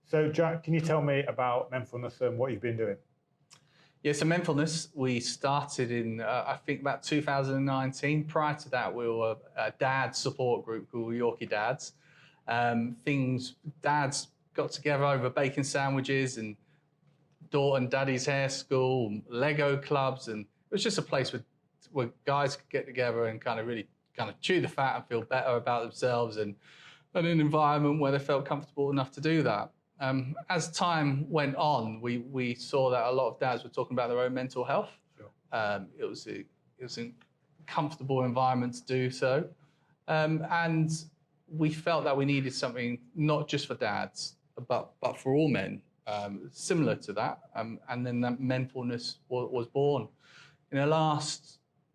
So Jack, can you tell me about Menfulness and what you've been doing? Yeah, so Menfulness, we started in, I think, about 2019. Prior to that, we were a dad support group called York and Dads. Dads got together over bacon sandwiches and daughter and daddy's hair school, Lego clubs, and it was just a place where guys could get together and really chew the fat and feel better about themselves, and an environment where they felt comfortable enough to do that. As time went on, we saw that a lot of dads were talking about their own mental health. Sure. It was a comfortable environment to do so, and we felt that we needed something not just for dads, but for all men, similar to that. And then that Menfulness was born.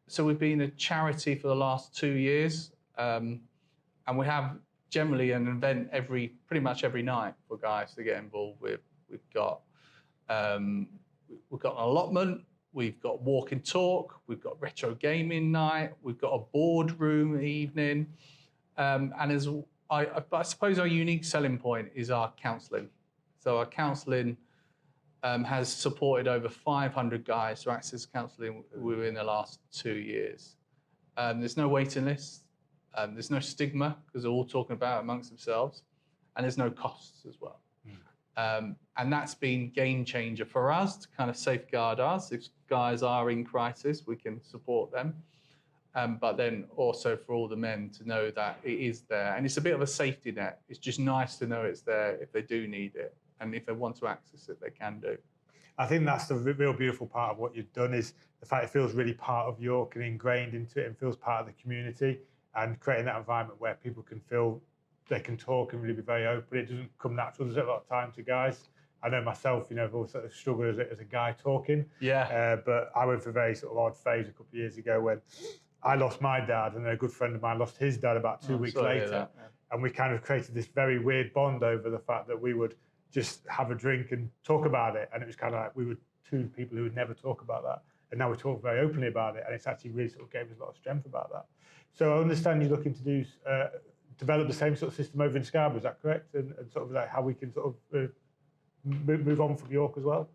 So we've been a charity for the last 2 years, and we have generally an event pretty much every night for guys to get involved with. We've got an allotment, we've got walk and talk, we've got retro gaming night, we've got a boardroom evening, and I suppose our unique selling point is our counselling. So our counselling has supported over 500 guys to access counselling within the last 2 years. There's no waiting list. There's no stigma because they're all talking about it amongst themselves, and there's no costs as well. And that's been game changer for us to kind of safeguard us. If guys are in crisis, we can support them. But then also for all the men to know that it is there. And it's a bit of a safety net. It's just nice to know it's there if they do need it. And if they want to access it, they can do. I think that's the real beautiful part of what you've done, is the fact it feels really part of York and ingrained into it and feels part of the community, and creating that environment where people can feel they can talk and really be very open. It doesn't come natural. There's a lot of time to guys. I know myself, I've always sort of struggled as a guy talking. Yeah. But I went through a very sort of odd phase a couple of years ago when I lost my dad, and a good friend of mine lost his dad about 2 weeks later. Yeah. And we kind of created this very weird bond over the fact that we would just have a drink and talk about it. And it was kind of like we were two people who would never talk about that. And now we talk very openly about it. And it's actually really sort of gave us a lot of strength about that. So I understand you're looking to develop the same sort of system over in Scarborough, is that correct? And sort of like how we can sort of move on from York as well?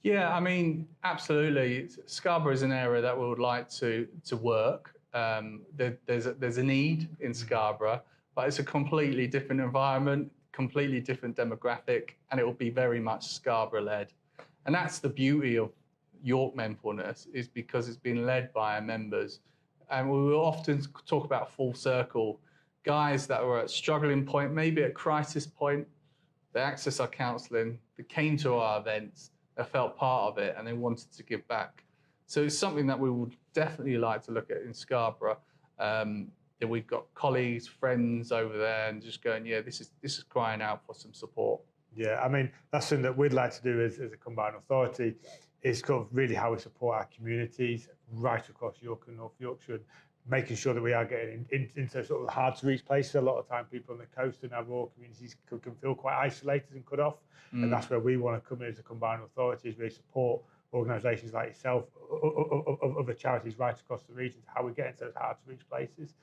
Yeah, I mean, absolutely. Scarborough is an area that we would like to work. There's a need in Scarborough, but it's a completely different environment, completely different demographic, and it will be very much Scarborough-led. And that's the beauty of York Menfulness, is because it's been led by our members. And we will often talk about full circle. Guys that were at struggling point, maybe at crisis point, they accessed our counselling, they came to our events, they felt part of it, and they wanted to give back. So it's something that we would definitely like to look at in Scarborough. That we've got colleagues, friends over there, and just going, yeah, this is crying out for some support. Yeah, I mean, that's something that we'd like to do as a combined authority, is kind of really how we support our communities right across York and North Yorkshire, making sure that we are getting into sort of hard to reach places. A lot of time people on the coast and our rural communities can feel quite isolated and cut off. And that's where we want to come in as a combined authority, is really support organisations like yourself, other charities right across the region, how we get into those hard to reach places,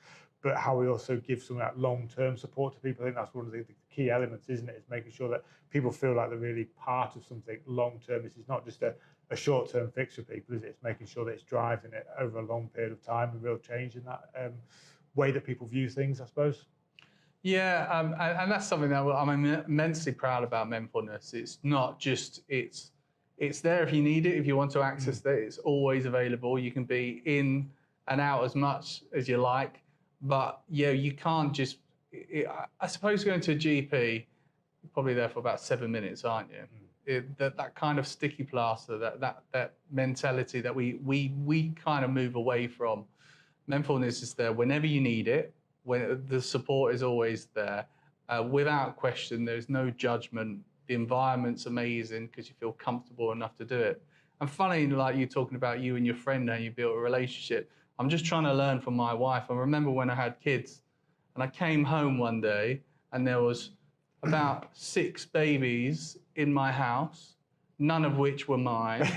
but how we also give some of that long-term support to people. I think that's one of the key elements, isn't it? Is making sure that people feel like they're really part of something long-term. This is not just a short-term fix for people, is it? It's making sure that it's driving it over a long period of time, and real change in that way that people view things, I suppose. Yeah, and that's something that I'm immensely proud about Menfulness. It's not just, it's there if you need it, if you want to access it, it's always available. You can be in and out as much as you like, but yeah, you can't just, I suppose going to a GP, you're probably there for about 7 minutes, aren't you? That kind of sticky plaster, that mentality that we kind of move away from. Menfulness is there whenever you need it, when the support is always there, without question. There's no judgment. The environment's amazing because you feel comfortable enough to do it. And funny, like you talking about you and your friend, how you built a relationship. I'm just trying to learn from my wife. I remember when I had kids, and I came home one day, and there was about 6 babies in my house, none of which were mine.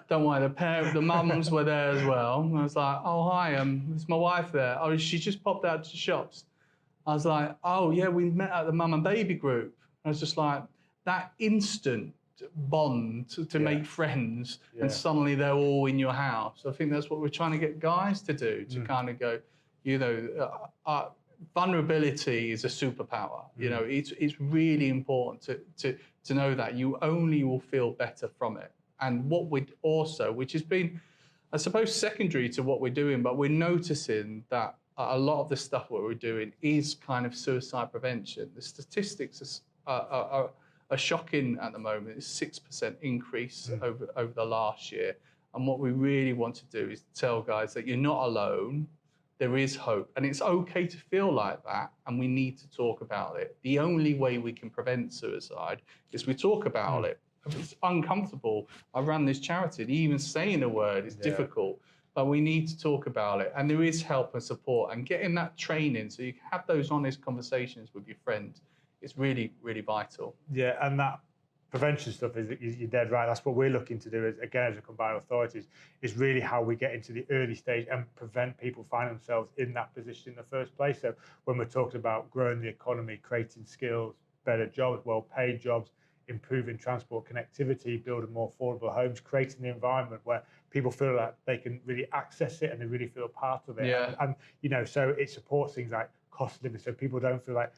Don't worry, the mums were there as well. And I was like, oh, hi, is my wife there? Oh, she just popped out to the shops. I was like, oh, yeah, we met at the mum and baby group. I was just like, that instant bond to make friends, and suddenly they're all in your house. I think that's what we're trying to get guys to do, to kind of go, vulnerability is a superpower. It's really important to know that you only will feel better from it. And what we'd also, which has been, I suppose, secondary to what we're doing, but we're noticing that a lot of the stuff what we're doing is kind of suicide prevention. The statistics are shocking at the moment. It's 6% increase over the last year. And what we really want to do is tell guys that you're not alone. There is hope, and it's okay to feel like that, and we need to talk about it. The only way we can prevent suicide is we talk about it. It's uncomfortable. I run this charity, even saying a word is difficult, but we need to talk about it. And there is help and support, and getting that training so you can have those honest conversations with your friends is really, really vital. Yeah, and that prevention stuff you're dead right. That's what we're looking to do, as a combined authorities, is really how we get into the early stage and prevent people finding themselves in that position in the first place. So when we're talking about growing the economy, creating skills, better jobs, well-paid jobs, improving transport connectivity, building more affordable homes, creating the environment where people feel like they can really access it and they really feel part of it. And so it supports things like cost of living, so people don't feel like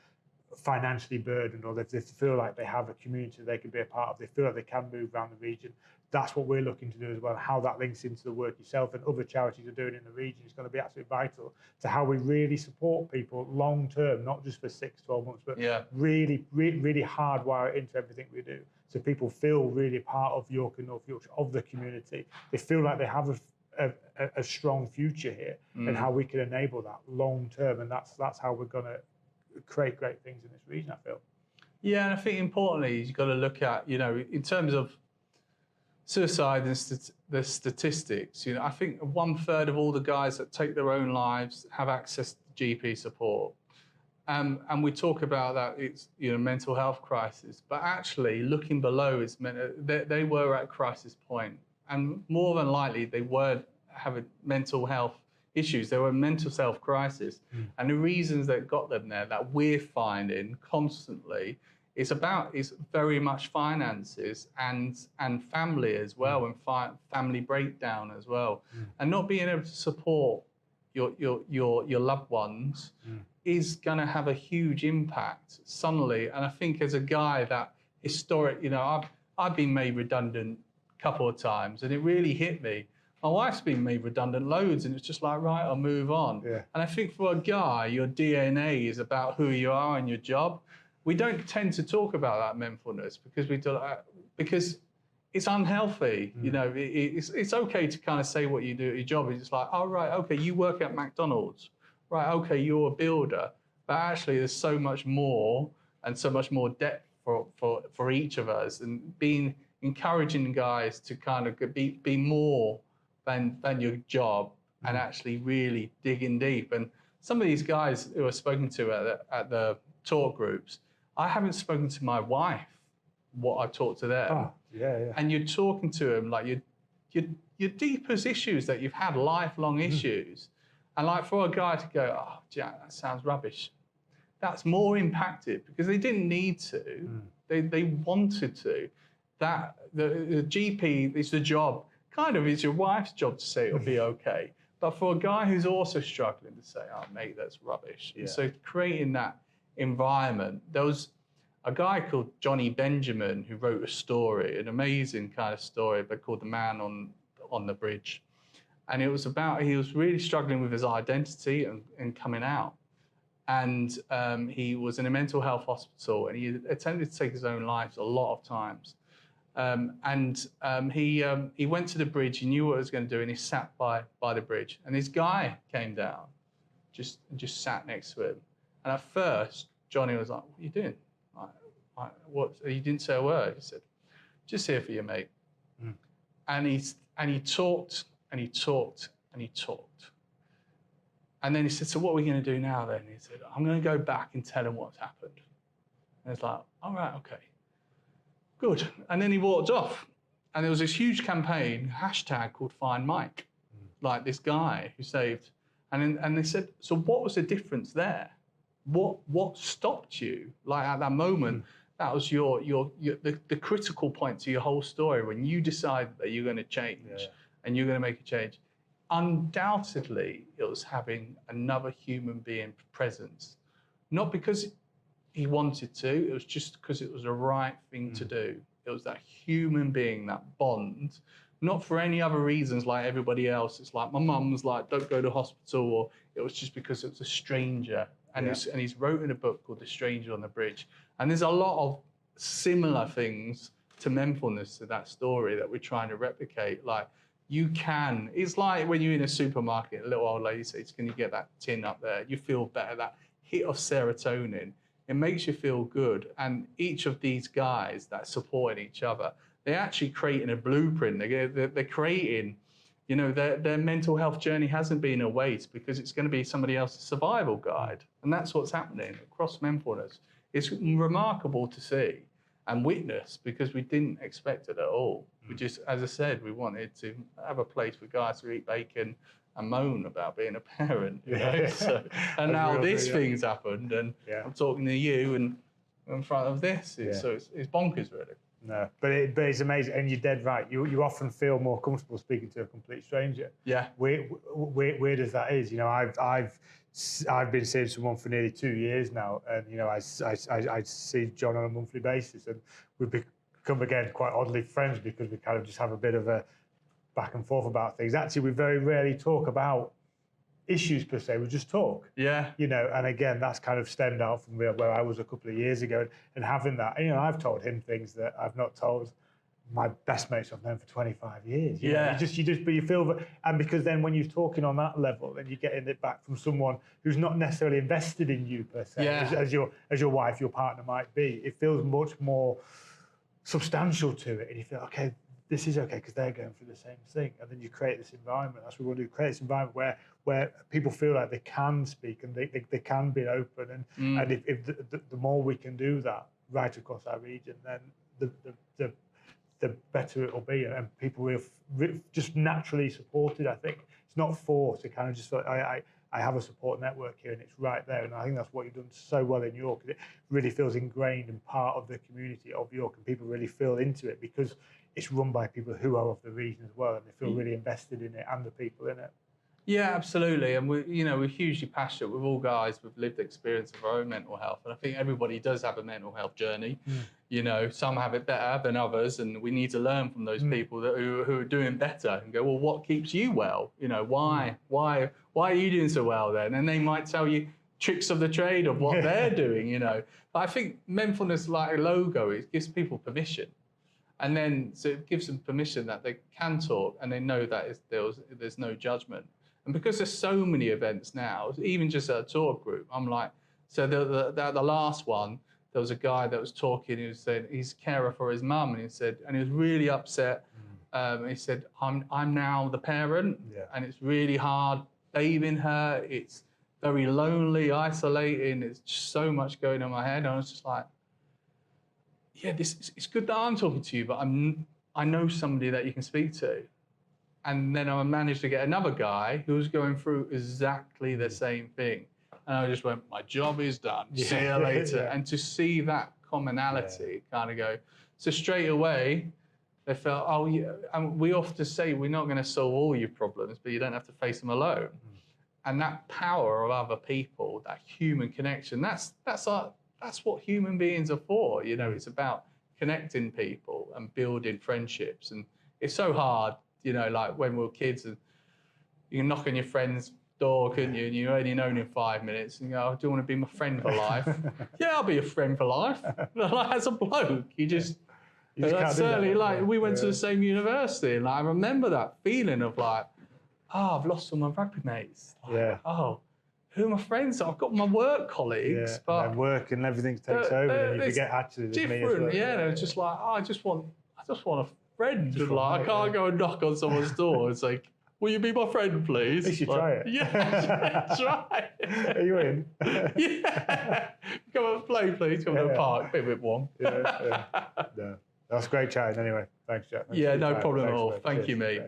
financially burdened, or they feel like they have a community they can be a part of. They feel like they can move around the region. That's what we're looking to do as well. How that links into the work yourself and other charities are doing in the region is going to be absolutely vital to how we really support people long term, not just for 6-12 months, but really hardwire it into everything we do, so people feel really a part of York and North Yorkshire, of the community. They feel like they have a strong future here, and how we can enable that long term. And that's how we're going to create great things in this region, I feel. Yeah, and I think importantly, you've got to look at, in terms of suicide and the statistics, I think 1/3 of all the guys that take their own lives have access to GP support. And we talk about that it's, mental health crisis, but actually looking below, they were at crisis point, and more than likely they were having mental health issues. There were mental health crisis, and the reasons that got them there, that we're finding constantly, is very much finances and family as well, and family breakdown as well, and not being able to support your loved ones is going to have a huge impact suddenly. And I think as a guy that historic, I've been made redundant a couple of times, and it really hit me. My wife's been made redundant loads, and it's just like, right, I'll move on. Yeah. And I think for a guy, your DNA is about who you are and your job. We don't tend to talk about that menfulness because it's unhealthy. It's okay to kind of say what you do at your job. It's like, oh, right, okay, you work at McDonald's. Right, okay, you're a builder. But actually, there's so much more and so much more depth for each of us. And encouraging guys to kind of be more than your job, and actually really digging deep. And some of these guys who I've spoken to at the talk groups, I haven't spoken to my wife what I've talked to them. Oh, yeah. And you're talking to them like your deepest issues that you've had, lifelong issues. And like for a guy to go, oh, Jack, that sounds rubbish. That's more impacted because they didn't need to. They wanted to. That the GP is the job. Kind of is your wife's job to say it'll be okay. But for a guy who's also struggling to say, oh, mate, that's rubbish. Yeah. And so creating that environment, there was a guy called Johnny Benjamin who wrote a story, an amazing kind of story, but called The Man on the Bridge. And it was about, he was really struggling with his identity and coming out. And he was in a mental health hospital, and he attempted to take his own life a lot of times. He went to the bridge. He knew what he was going to do, and he sat by the bridge. And this guy came down, just sat next to him. And at first, Johnny was like, "What are you doing? What?" He didn't say a word. He said, "Just here for you, mate." And he talked and he talked and he talked. And then he said, "So what are we going to do now then?" He said, "I'm going to go back and tell him what's happened." And it's like, "All right, okay. Good." And then he walked off, and there was this huge campaign, hashtag called Find Mike, like this guy who saved. And they said, "So what was the difference there? What stopped you?" Like at that moment, that was the critical point to your whole story when you decided that you're going to change and you're going to make a change. Undoubtedly, it was having another human being present, not because he wanted to, it was just because it was the right thing to do. It was that human being, that bond, not for any other reasons like everybody else. It's like my mum was like, don't go to hospital, or it was just because it was a stranger. And, and he's wrote in a book called The Stranger on the Bridge. And there's a lot of similar things to Menfulness, to that story that we're trying to replicate. Like, you can, it's like when you're in a supermarket, a little old lady says, can you get that tin up there? You feel better, that hit of serotonin. It makes you feel good. And each of these guys that support each other, they're actually creating a blueprint. They're creating, you know, their mental health journey hasn't been a waste because it's going to be somebody else's survival guide. And that's what's happening across Menfulness. It's remarkable to see and witness because we didn't expect it at all. We just, as I said, we wanted to have a place for guys to eat bacon and moan about being a parent. You know? So, and now this thing's happened, and I'm talking to you and in front of this. So it's bonkers, really. No, but it's amazing, and you're dead right. You often feel more comfortable speaking to a complete stranger. Yeah. Weird as that is, you know, I've been seeing someone for nearly 2 years now, and you know, I see John on a monthly basis, and we've become again quite oddly friends because we kind of just have a bit of a back and forth about things. Actually, we very rarely talk about issues per se, we just talk. Yeah. You know, and again, that's kind of stemmed out from where I was a couple of years ago, and having that, you know, I've told him things that I've not told my best mates I've known for 25 years. You know, but you feel, and because then when you're talking on that level and you're getting it back from someone who's not necessarily invested in you per se, as your wife, your partner might be, it feels much more substantial to it, and you feel, okay, this is okay because they're going through the same thing, and then you create this environment. That's what we want to do, create this environment where people feel like they can speak and they can be open, and if the more we can do that right across our region, then the better it will be, and people will just naturally supported. I think it's not forced. It kind of just feel like I have a support network here and it's right there, and I think that's what you've done so well in York. It really feels ingrained and part of the community of York, and people really feel into it because it's run by people who are of the region as well, and they feel really invested in it and the people in it. Yeah, absolutely. And we're hugely passionate. We're all guys with lived experience of our own mental health. And I think everybody does have a mental health journey. You know, some have it better than others, and we need to learn from those people who are doing better and go, well, what keeps you well? You know, why are you doing so well then? And they might tell you tricks of the trade of what they're doing, you know. But I think Menfulness, like a logo, it gives people permission. And then, so it gives them permission that they can talk and they know that there's no judgment. And because there's so many events now, even just at a talk group, I'm like, so the last one, there was a guy that was talking, he was saying he's carer for his mum, and he was really upset. He said, I'm now the parent, and it's really hard bathing her. It's very lonely, isolating. It's just so much going on in my head. And I was just like, yeah, it's good that I'm talking to you, but I know somebody that you can speak to. And then I managed to get another guy who was going through exactly the same thing. And I just went, my job is done. See you later. And to see that commonality kind of go. So straight away, they felt, oh, yeah. And we often say we're not going to solve all your problems, but you don't have to face them alone. And that power of other people, that human connection, that's what human beings are for. You know, it's about connecting people and building friendships. And it's so hard. You know, like when we were kids, and you can knock on your friend's door, couldn't you? And you only known him 5 minutes, and you go, oh, do you want to be my friend for life? Yeah, I'll be a friend for life. Like, as a bloke, you just certainly, like, we went to the same university, and like, I remember that feeling of like, oh, I've lost all my rugby mates. Like, oh, who are my friends? I've got my work colleagues, but and work and everything takes over, and you forget actually there's me as well. Yeah, it's just like, oh, I just want a friend. Like, I can't go and knock on someone's door and say, will you be my friend, please? At least you try it. Yeah, try it. Are you in? Yeah. Come and play, please. Come to the park. Be a bit warm. No. That's great chatting anyway. Thanks, Jack. Thanks no problem at all. Thank you, mate.